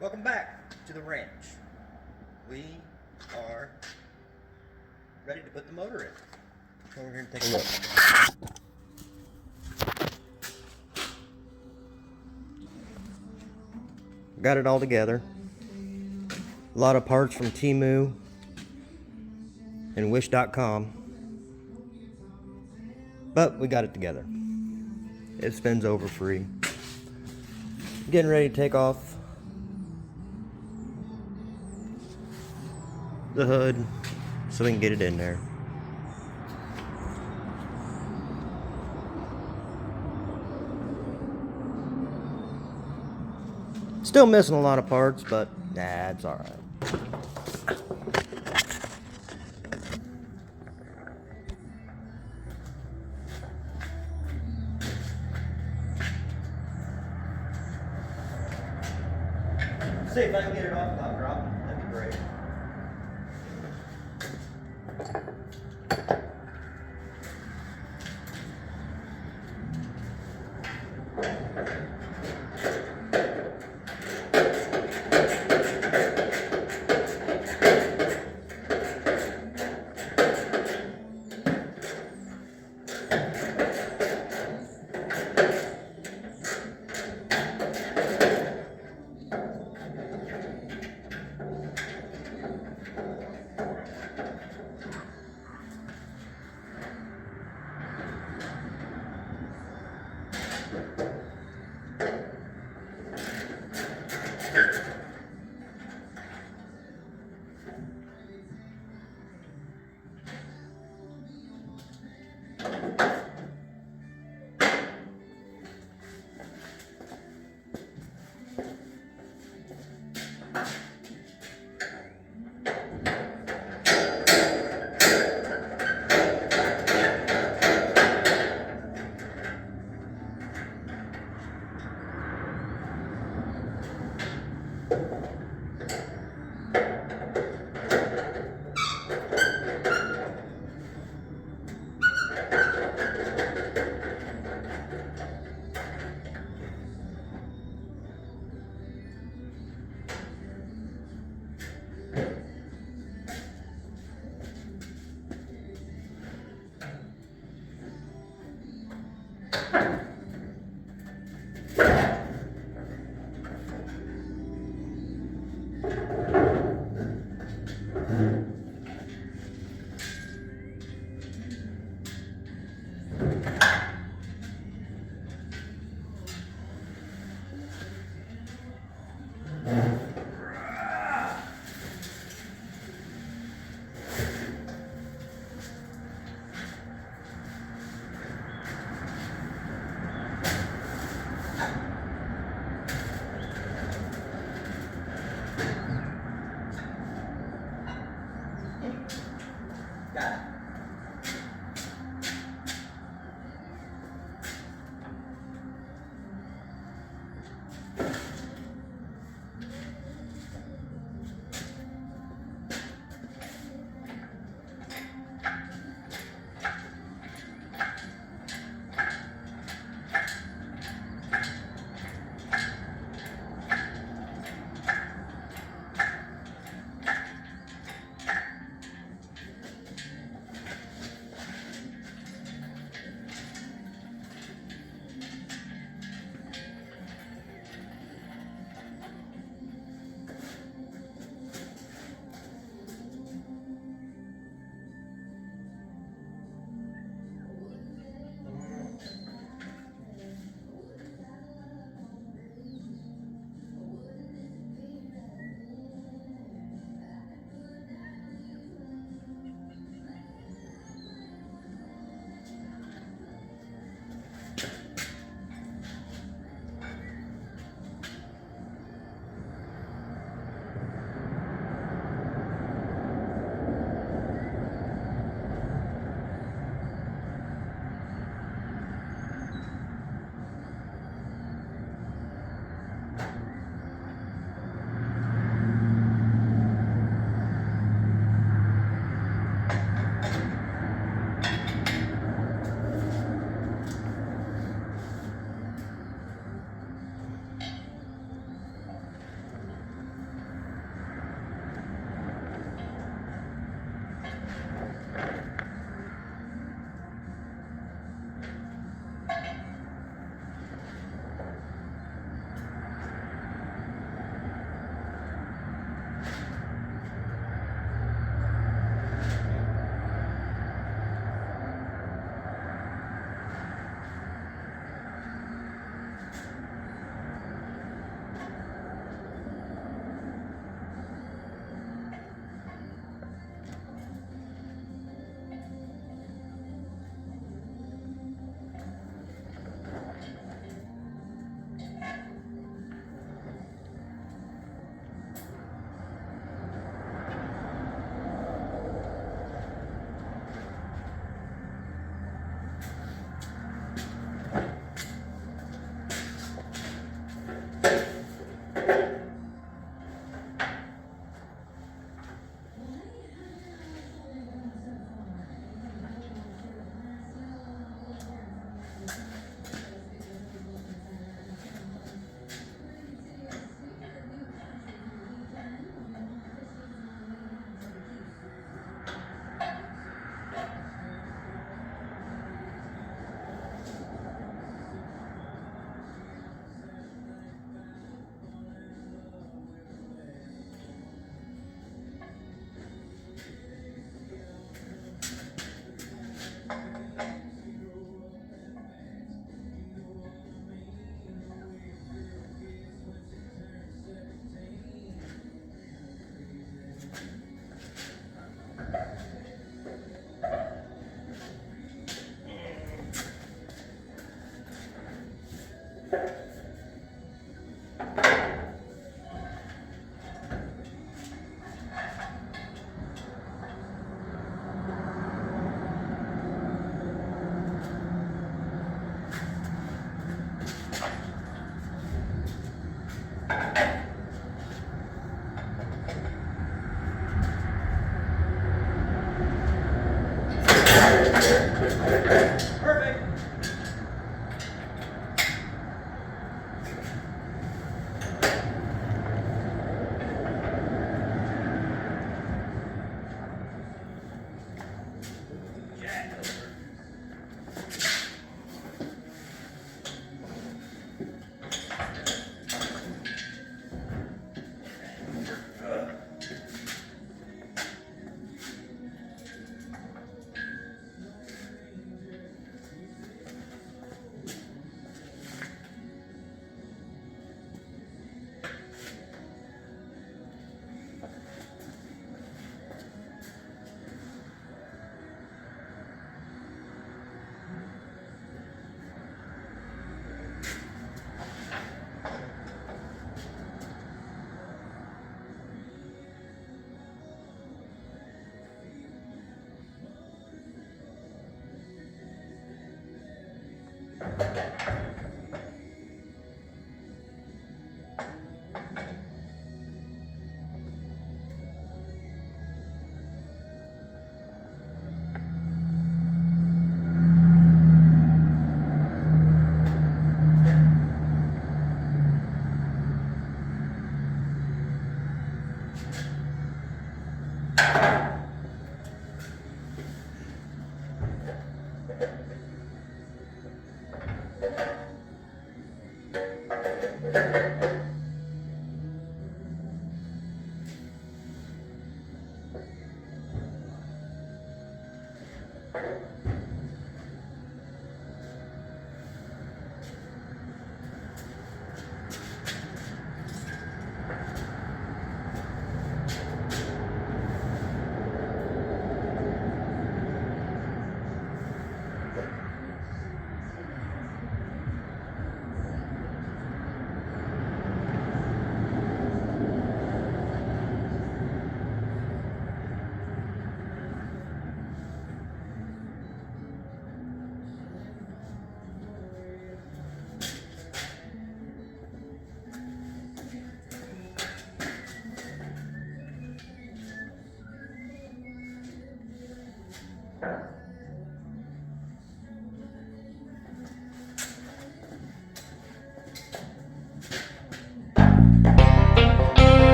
Welcome back to the ranch. We are ready to put the motor in. Come over here and take a look. Got it all together. A lot of parts from Temu and Wish.com. But we got it together. It spins over free. Getting ready to take off the hood so we can get it in there. Still missing a lot of parts, but nah, it's alright. See if I can get it off without dropping. That'd be great. Got it.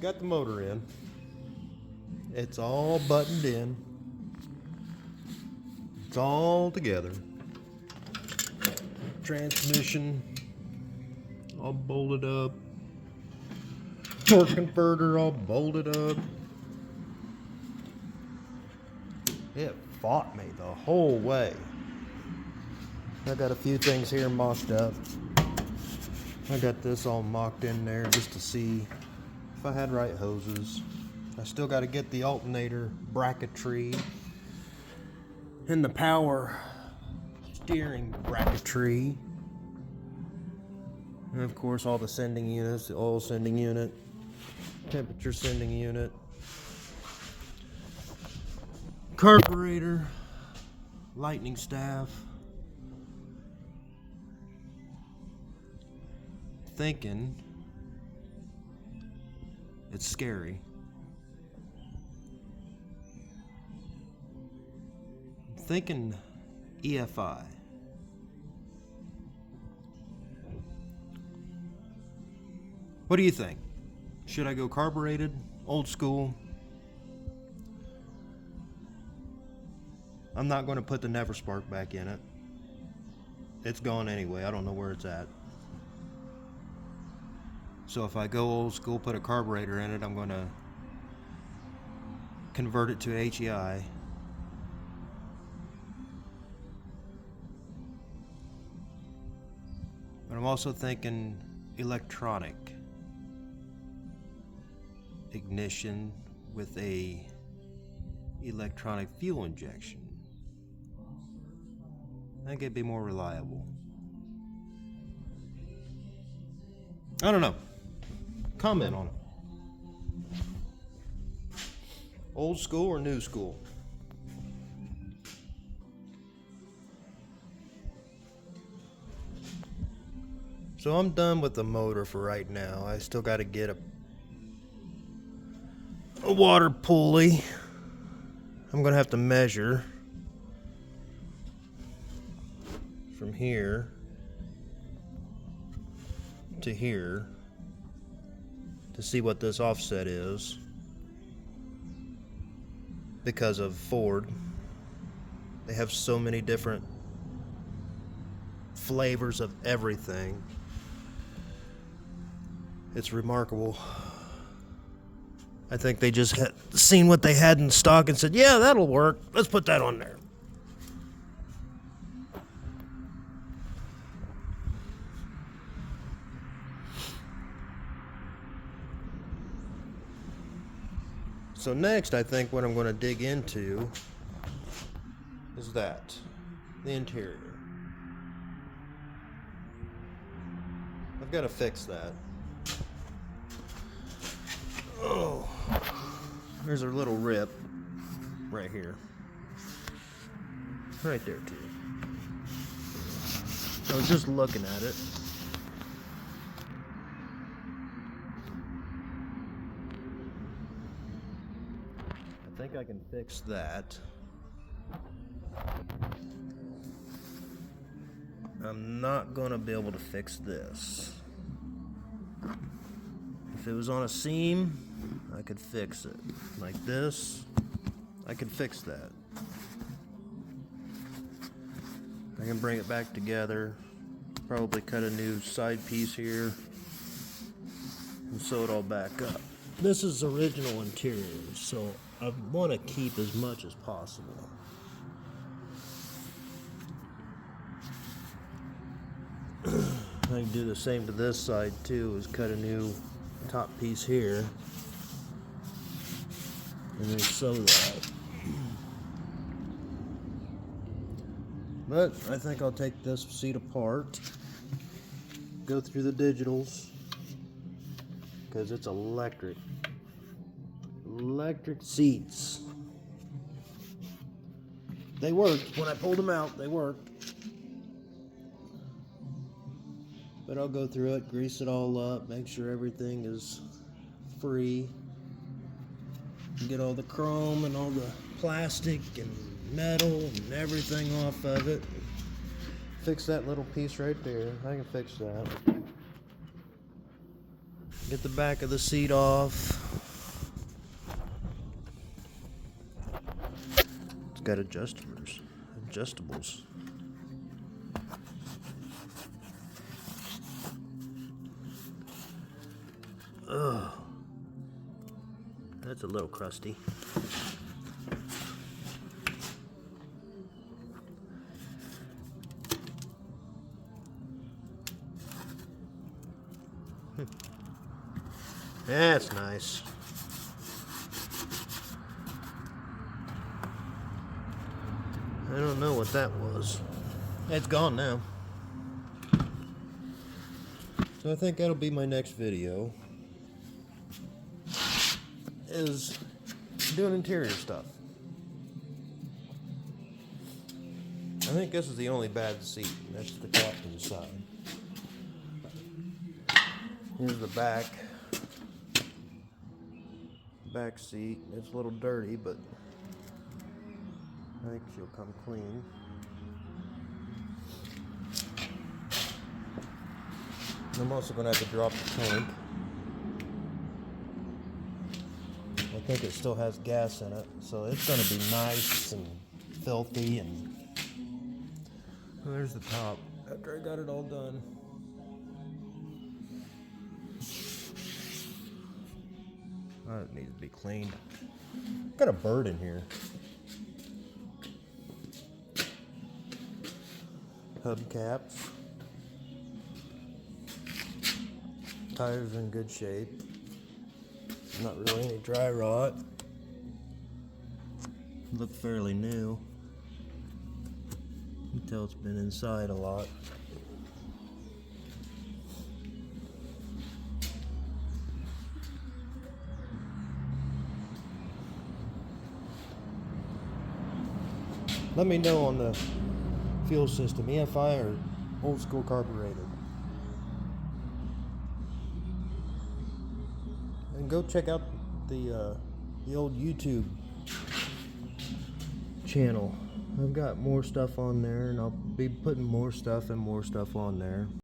got the motor in. It's all buttoned in. It's all together. Transmission all bolted up. Torque converter all bolted up. It fought me the whole way. I got a few things here mocked up. I got this all mocked in there just to see if I had right hoses. I still got to get the alternator bracketry and the power steering bracketry. And of course all the sending units, the oil sending unit, temperature sending unit, carburetor, lightning staff. Thinking it's scary. Thinking EFI. What do you think? Should I go carbureted, old school? I'm not going to put the Never Spark back in it. It's gone anyway. I don't know where it's at. So if I go old school, put a carburetor in it, I'm going to convert it to HEI. But I'm also thinking electronic ignition with a electronic fuel injection. I think it'd be more reliable. I don't know. Comment on it. Old school or new school? So I'm done with the motor for right now. I still got to get a water pulley. I'm going to have to measure from here to here to see what this offset is, because of Ford. They have so many different flavors of everything. It's remarkable. I think they just had seen what they had in stock and said, yeah, that'll work. Let's put that on there. So next, I think what I'm going to dig into is the interior. I've got to fix that. Oh, there's a little rip right here. Right there, too. I was just looking at it. I think I can fix that. I'm not gonna be able to fix this. If it was on a seam, I could fix it. Like this, I could fix that. I can bring it back together, probably cut a new side piece here, and sew it all back up. This is original interior, so I want to keep as much as possible. I can do the same to this side too, is cut a new top piece here and then sew that. But I think I'll take this seat apart, go through the digitals, because it's electric seats. They worked. When I pulled them out, they worked. But I'll go through it, grease it all up, make sure everything is free. Get all the chrome and all the plastic and metal and everything off of it. Fix that little piece right there. I can fix that. Get the back of the seat off. got adjustables. Ugh. That's a little crusty. That's nice. I don't know what that was. It's gone now. So I think that'll be my next video. Is doing interior stuff. I think this is the only bad seat. That's the captain's side. Here's the back seat. It's a little dirty, but I think she'll come clean. I'm also going to have to drop the tank. I think it still has gas in it, so it's going to be nice and filthy. And there's the top after I got it all done. It needs to be cleaned. Got a bird in here. Hubcaps. Tires are in good shape. Not really any dry rot. Look fairly new. You can tell it's been inside a lot. Let me know on the fuel system, EFI or old school carburetor. And go check out the old YouTube channel. I've got more stuff on there, and I'll be putting more stuff on there.